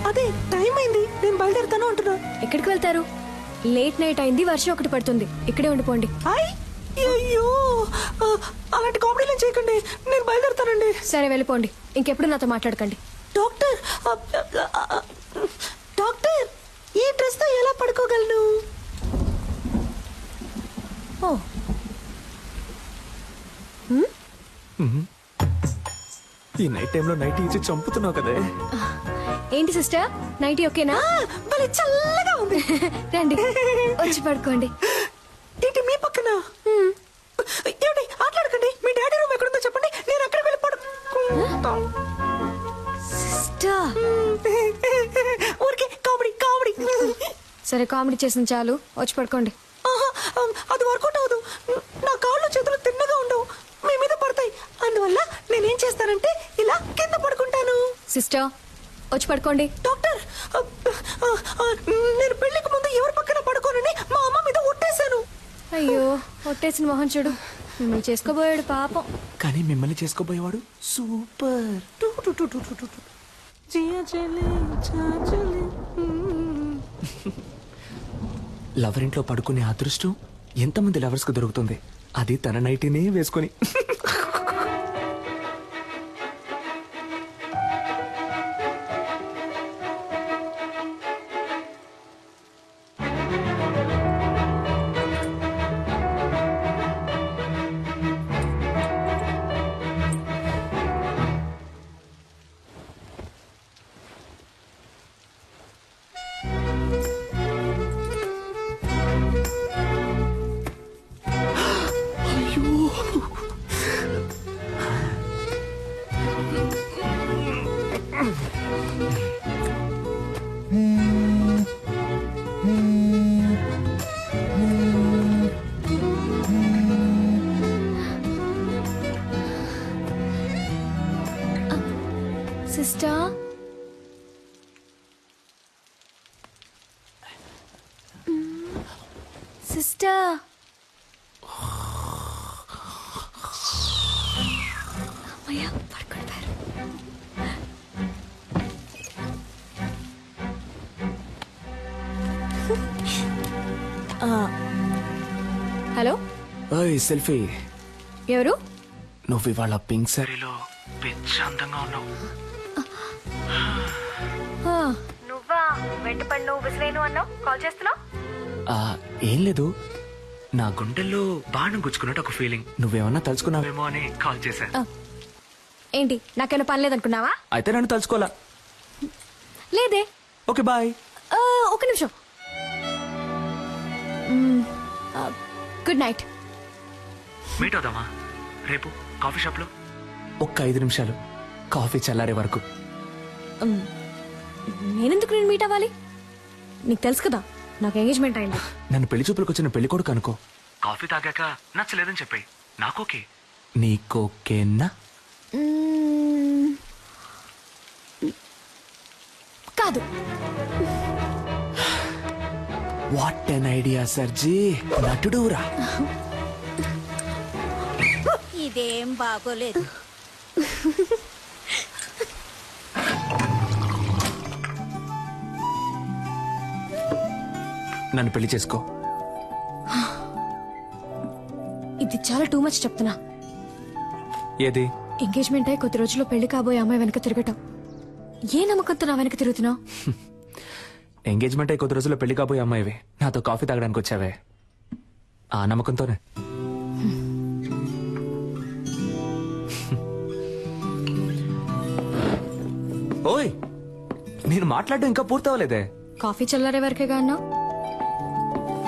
అదే టైం అయింది, నేను బయలుదేరుతాను అంటున్నా. ఎక్కడికి వెళ్తారు? లేట్ నైట్ అయింది, వర్షం ఒకటి పడుతుంది. ఇక్కడే ఉండిపోండి. అయ్యో, అలాంటి కామెడీలు చేయకండి, నేను బయలుదేరుతానండి. సరే వెళ్ళిపోండి, ఇంకెప్పుడు నాతో మాట్లాడకండి. డాక్టర్, డాక్టర్, ఈ డ్రెస్ తో ఎలా పడుకోగలను? ఓ ఈ నైట్ టైంలో నైట్ ఇచ్చి చంపుతున్నావు కదే. ఏంటి సిస్టర్, నైటీ ఓకేనా? భలే చల్లగా ఉంది. రండి, వచ్చి పడుకోండి. ఏంటి మీ పక్కన? ఏమిటి ఆటలాడకండి. మీ డాడీ రూమ్ ఎక్కడుందో చెప్పండి, నేను అక్కడికి వెళ్ళి పడుకుంటా. సిస్టర్, ఊరికే కామెడీ కామెడీ. సరే కామెడీ చేసిన చాలు, వచ్చి పడుకోండి. అది వర్కౌట్ అవ్వదు. నా కాళ్ళు చేతులు తిన్నగా ఉండవు, మీ మీద పడతాయి. అందువల్ల నేనేం చేస్తానంటే ఇలా కింద పడుకుంటాను. సిస్టర్, వచ్చి పడుకోండి. డాక్టర్, నేను పెళ్లికి ముందు ఎవరి పక్కన పడుకోనని మా అమ్మ మీద ఒట్టేశాను. అయ్యో, ఒట్టేసిన మొహం చూడు. మిమ్మల్ని చేసుకోబోయాడు పాపం. కానీ మిమ్మల్ని చేసుకోబోయేవాడు సూపర్. లవర్ ఇంట్లో పడుకునే అదృష్టం ఎంతమంది లవర్స్ కు దొరుకుతుంది, అది తన నైటీనే వేసుకొని. సిస్టర్, సిస్టర్, అమ్మయ్య పడుకుంటారు. హలో, ఓయ్ సెల్ఫీ, ఎవరు? నువ్వు ఇవాళ పింక్ సారీలో పిచ్చి అందంగా ఉన్నావు. నువ్వా? వెంటపడి నువ్వు విసిరేను అన్నావు, కాల్ చేస్తున్నావు? ఏం లేదు, నా గుండెల్లో బాణం గుచ్చుకున్నట్టు ఒక ఫీలింగ్. నువ్వేమన్నా తలుచుకున్నావేమో అని కాల్ చేశా. ఏంటి, నాకేమైనా పని లేదనుకున్నావా? అయితే నన్ను తలుచుకోవాలా? లేదే. Okay bye. ఒక నిమిషం. Good night. మీట్ అవుదామా రేపు కాఫీ షాప్ లో? ఒక్క 5 నిమిషాలు, కాఫీ చల్లారే వరకు. నేనెందుకు నేను మీట్ అవ్వాలి? నీకు తెలుసు కదా నాకు ఎంగేజ్మెంట్ అయింది. నన్ను పెళ్లి చూపులకు వచ్చిన పెళ్లి కొడుకు అనుకో. కాఫీ తాగాక నచ్చలేదని చెప్పాయి, నాకోకే. నీకోకేనా? కాదు. వాట్ ఎన్ ఐడియా సర్జీ, నటుడురా. ఇదేం బాగోలేదు. నన్ను పెళ్లి చేసుకో. ఇది చాలా టూ మచ్ చెప్తున్నా. ఏది? ఎంగేజ్మెంట్ అయి కొద్ది రోజుల్లో పెళ్లి కాబోయే అమ్మాయి వెనక తిరగటం. ఏ నమ్మకంతో నా వెనక తిరుగుతున్నావు? ఎంగేజ్మెంట్ అయి కొద్ది రోజుల్లో పెళ్లి కాబోయే అమ్మాయివి నాతో కాఫీ తాగడానికి వచ్చావే, ఆ నమ్మకంతోనే. ఓయ్, నేను మాట్లాడడం ఇంకా పూర్తవలేదే. కాఫీ చల్లారే వరకేగా అన్నావు.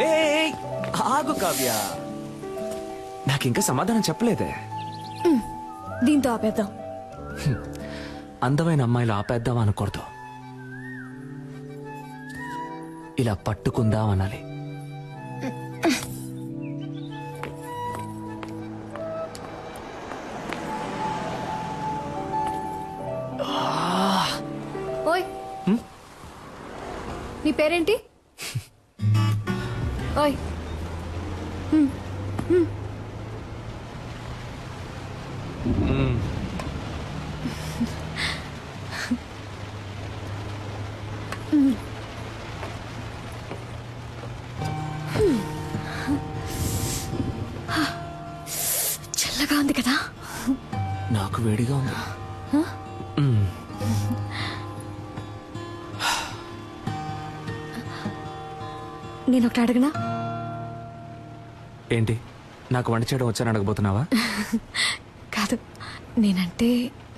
ఏయ్, ఆగు కావ్య, నాకింకా సమాధానం చెప్పలేదే. దీంతో ఆపేద్దాం. అందమైన అమ్మాయిలు ఆపేద్దాం అనకూడదు, ఇలా పట్టుకుందాం అనాలి. ఓయ్, నీ పేరేంటి? ఓయ్, చల్లగా ఉంది కదా. నాకు వేడిగా ఉంది. నేను ఒకటి అడగనా? ఏంటి, నాకు వంట చేయడం వచ్చాను అడగబోతున్నావా? కాదు, నేనంటే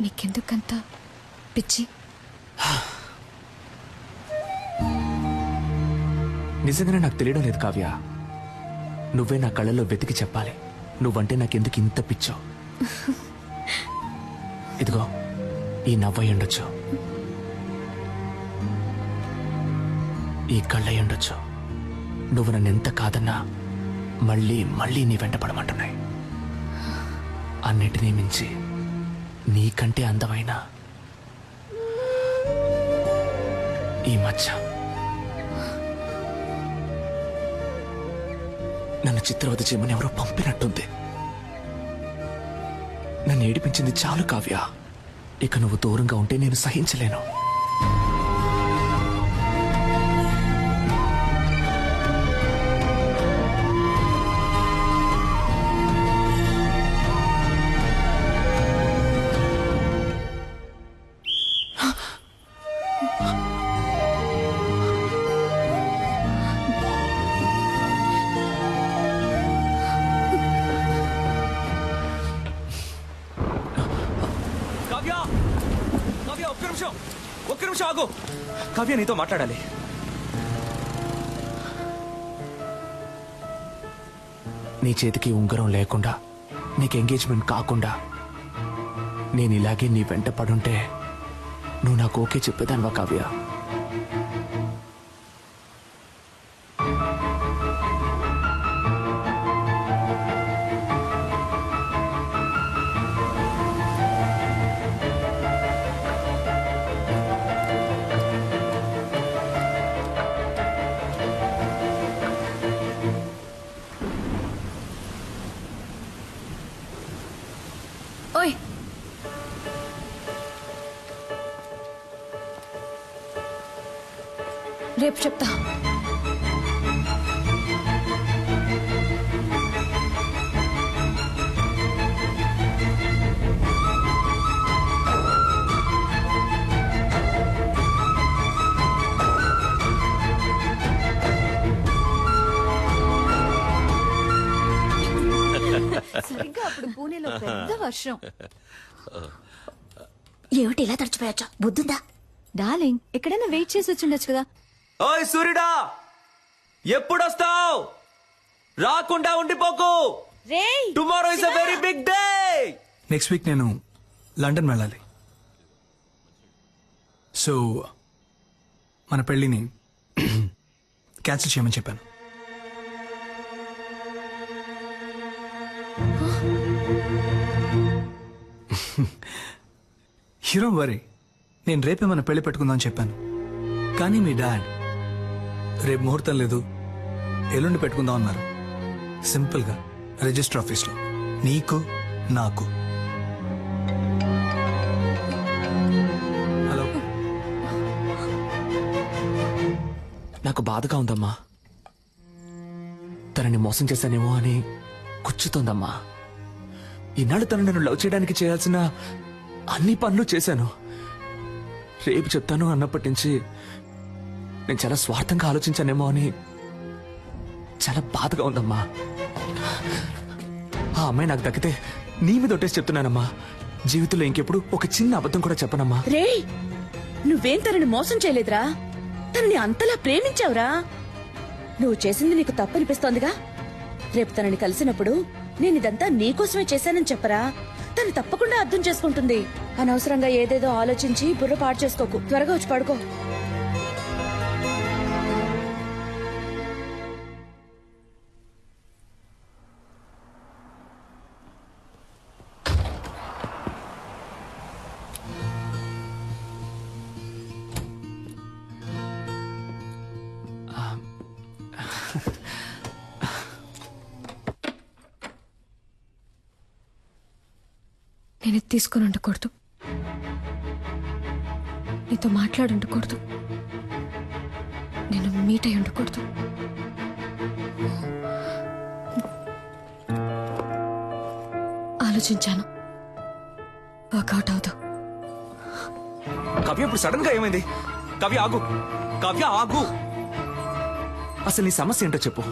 నీకెందుకంత పిచ్చి? నిజంగానే నాకు తెలియడం లేదు కావ్య. నువ్వే నా కళ్ళల్లో వెతికి చెప్పాలి నువ్వంటే నాకెందుకు ఇంత పిచ్చో. ఇదిగో ఈ నవ్వై ఉండొచ్చు, ఈ కళ్ళై ఉండొచ్చు. నువ్వు నన్ను ఎంత కాదన్నా మళ్ళీ మళ్ళీ నీ వెంట పడమంటున్నాయి. అన్నిటినీ మించి నీకంటే అందమైన ఈ మచ్చ నన్ను చిత్రవద చేయమని ఎవరో పంపినట్టుంది. నన్ను ఏడిపించింది చాలు కావ్య. ఇక నువ్వు దూరంగా ఉంటే నేను సహించలేను. ఒక్క నిమిషం ఆగు. కావ్య, నీతో మాట్లాడాలి. నీ చేతికి ఉంగరం లేకుండా, నీకు ఎంగేజ్మెంట్ కాకుండా నేను ఇలాగే నీ వెంట పడుంటే నువ్వు నాకు ఓకే చెప్పేదానివా కావ్య? ఓయ్, రేపు చెప్తా. సరిగ్గా అప్పుడు పూణేలో పెద్ద వర్షం. ఏమిటి ఇలా తడిచిపోయొచ్చా? బుద్ధుందా? డార్లింగ్, ఎక్కడైనా వెయిట్ చేసి వచ్చిండొచ్చు కదా. ఓయ్ సూర్యుడా, ఎప్పుడొస్తావు? రాకుండా ఉండిపోకు. Tomorrow is a very big day. Next week నేను లండన్ వెళ్ళాలి. సో మన పెళ్ళిని క్యాన్సిల్ చేయమని చెప్పాను. హీరో వరీ, నేను రేపే మన పెళ్లి పెట్టుకుందాం చెప్పాను. కానీ మీ డాడ్ రేపు ముహూర్తం లేదు, ఎల్లుండి పెట్టుకుందాం అన్నారు. సింపుల్గా రిజిస్టర్ ఆఫీస్లో, నీకు నాకు. హలో, నాకు బాధగా ఉందమ్మా. తనని మోసం చేశానేమో అని కూర్చుతోందమ్మా. ఈనాడు తను నన్ను లవ్ చేయడానికి చేయాల్సిన అన్ని పనులు చేశాను. రేపు చెప్తాను అన్నప్పటి నుంచి నేను చాలా స్వార్థంగా ఆలోచించానేమో అని చాలా బాధగా ఉందమ్మా. ఆ అమ్మాయి నాకు దక్కితే నీ మీద ఒట్టేసి చెప్తున్నానమ్మా, జీవితంలో ఇంకెప్పుడు ఒక చిన్న అబద్ధం కూడా చెప్పనమ్మా. రేయ్, నువ్వేం తనని మోసం చేయలేదురా, తనని అంతలా ప్రేమించావురా. నువ్వు చేసింది నీకు తప్పనిపిస్తోందిగా. రేపు తనని కలిసినప్పుడు నేనిదంతా నీకోసమే చేశానని చెప్పరా, తను తప్పకుండా అర్థం చేసుకుంటుంది. అనవసరంగా ఏదేదో ఆలోచించి బుర్ర పాడు చేసుకోకు. త్వరగా వచ్చి పడుకో. నేను ఇది తీసుకొని ఉండకూడదు, నీతో మాట్లాడుండకూడదు. నేను మీట్ అయి ఉండకూడదు. ఆలోచించాను, వర్కౌట్ అవుతూ. కావ్య ఇప్పుడు సడన్ గా ఏమైంది? కావ్య ఆగు, కావ్య ఆగు. అసలు నీ సమస్య ఏంటో చెప్పు,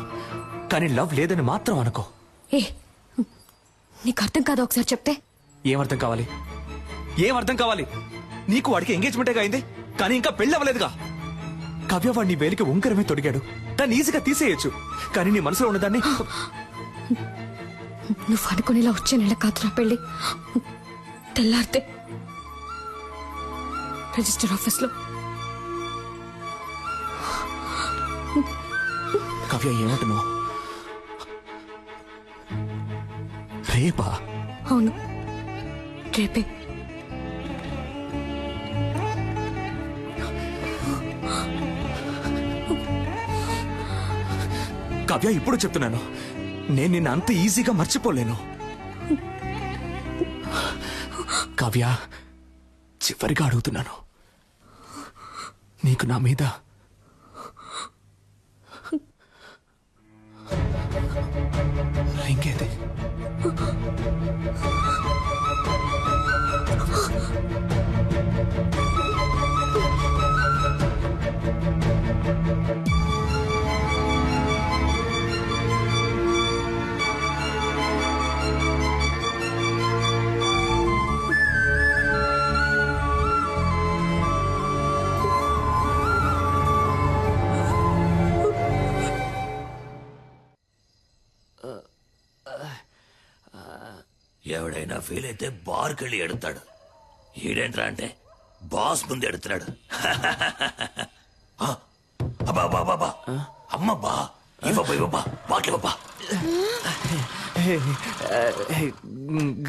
కానీ లవ్ లేదని మాత్రం అనుకో. ఏ, నీకు అర్థం కాదా? ఒకసారి చెప్తే. ఏమర్థం కావాలి? ఏమర్థం కావాలి? నీకు వాడికి ఎంగేజ్మెంటే అయింది, కానీ ఇంకా పెళ్ళి అవ్వలేదుగా. కావ్య వాడి నీ వేలికి ఉంకరమే తొడిగాడు, దాన్ని ఈజీగా తీసేయచ్చు. కానీ నీ మనసులో ఉన్నదాన్ని నువ్వు అనుకునేలా వచ్చే నెల కాదురా పెళ్ళి. తెల్లారితే రిజిస్టర్ ఆఫీస్లో. కావ్య ఏమంటున్నావు? రేపా? అవును, రేపే. కావ్య ఇప్పుడు చెప్తున్నాను, నేను నిన్ను అంత ఈజీగా మర్చిపోలేను. కావ్య, చివరిగా అడుగుతున్నాను, నీకు నా మీద రింగేది? ఎవడైనా ఫీల్ అయితే బార్కెళ్ళి ఎడతాడు. ఈడేంట్రా అంటే బాస్ ముందు ఎడుతున్నాడు. అబ్బా అమ్మబ్బా ఇవ్వబ్బా బాకివ్వబ్బా.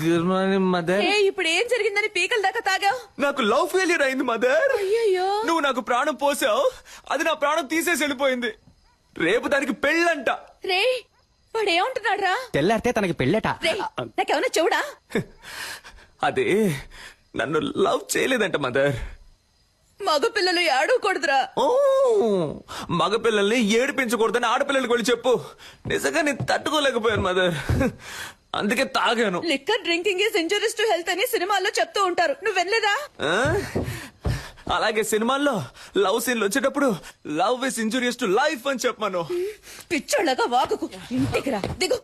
Good morning mother. ఇప్పుడు ఏం జరిగిందని పీకల దాకా తాగావు? నాకు లవ్ ఫెయిలియర్ అయింది మదర్. అయ్యయ్యో. నువ్వు నాకు ప్రాణం పోసావు, అది నా ప్రాణం తీసేసి వెళ్ళిపోయింది. రేపు దానికి పెళ్ళంట. రే, వాడు ఏమంటున్నాడు రా? తెల్లారితే తనకి పెళ్ళట. రే, నాకేమన్నా చెవుడా? అదే నన్ను లవ్ చేయలేదంట మదర్. మగ పిల్లలు ఏడవకూడదురా. ఓ, మగపిల్లల్ని ఏడిపించకూడదని ఆడపిల్లలకి వెళ్ళి చెప్పు. నిజంగా నేను తట్టుకోలేకపోయాను మదర్, అందుకే తాగాను. Liquor drinking is injurious to health అని సినిమాల్లో చెప్తూ ఉంటారు, నువ్వు వెళ్ళలేదా? ఆ? అలాగే సినిమాల్లో లవ్ సీన్లు వచ్చేటప్పుడు love is injurious to life అని చెప్పాను. పిచ్చోళ్ళగా వాగుకు, ఇంటికి రా, దిగు.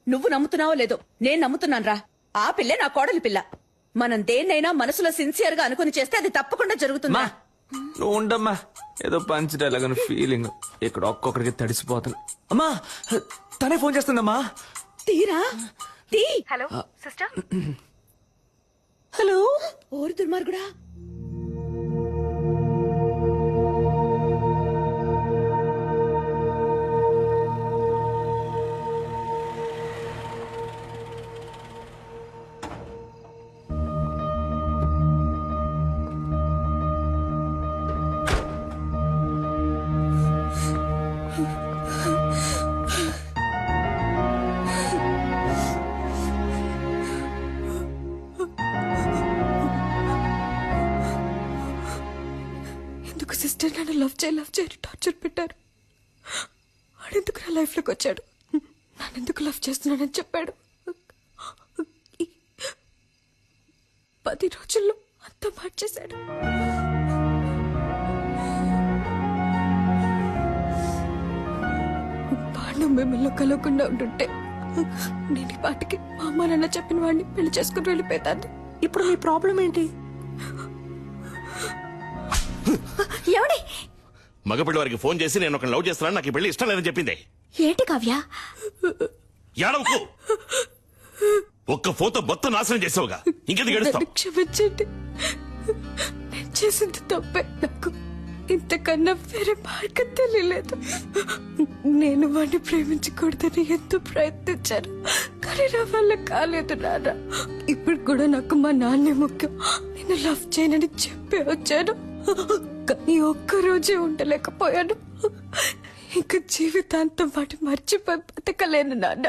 నువ్వు నమ్ముతున్నావో లేదో, నేను నమ్ముతున్నాను రా. ఆ పిల్లే నా కోడలి పిల్ల. మనం దేన్నైనా మనసులో సిన్సియర్ గా అనుకుని చేస్తే అది తప్పకుండా జరుగుతుందా? నువ్వు ఉండమ్మా, ఏదో పంచడేలాగని ఫీలింగ్. ఇక్కడ ఒక్కొక్కరికి తడిసిపోతుంది. అమ్మా, తనే ఫోన్ చేస్తుందమ్మా. తీరా తీ. Hello sister. హలో. ఓరి దుర్మార్గుడా. ఎందుకు సిస్టర్ నన్ను లవ్ చేయి టార్చర్ పెట్టారు? వాడెందుకు నా లైఫ్ లోకి వచ్చాడు? నన్నెందుకు లవ్ చేస్తున్నానని చెప్పాడు? 10 రోజుల్లో అంతా మార్చేశాడు. వాడు మిమ్మల్ని కలవకుండా ఉంటుంటే నేను ఈ పాటికి మా అమ్మ నాన్న చెప్పిన వాడిని పెళ్లి చేసుకుని వెళ్ళిపోతాను. ఇప్పుడు మీ ప్రాబ్లం ఏంటి? ఎవడి మగపిల్ల వారికి ఫోన్ చేసి నేను ఒక లవ్ చేస్తున్నాను, నాకు ఈ పెళ్లి ఇష్టం లేదని చెప్పింది. ఏంటి కావ్య? ఏడవకు. ఒక్క ఫోటో మొత్తం నాశనం చేసావుగా, ఇంకెందుకు ఏడుస్తావు? నన్ను క్షమించండి, నేను చేసింది తప్పే. నాకు ఇంతకన్నా వేరే మార్గం తెలియలేదు. నేను వాడిని ప్రేమించకూడదని ఎంతో ప్రయత్నించాను, కానీ నా వల్ల కాలేదు నాన్న. ఇప్పుడు కూడా నాకు మా నాన్నే ముఖ్యం. నేను లవ్ చేయనని చెప్పి వచ్చాను, కానీ ఒక్కరోజే ఉండలేకపోయాను. ఇంకా జీవితాంతం వాటి మర్చిపోయి బతకలేను నాన్న.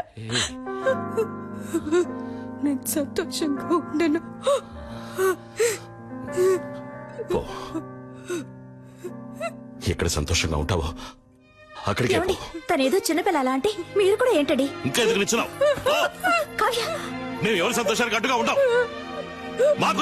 నేను సంతోషంగా ఉండను. పో. ఎక్కడ సంతోషంగా ఉంటావో అక్కడికే పో. ఏమండి తనేదో చిన్నపిల్ల అలా అంటే మీరు కూడా ఏంటండి ఇంకా ఎదురు నిచ్చున్నావు కావ్య మేము ఎవరి సంతోషానికి అడ్డుగా ఉంటాం మాకు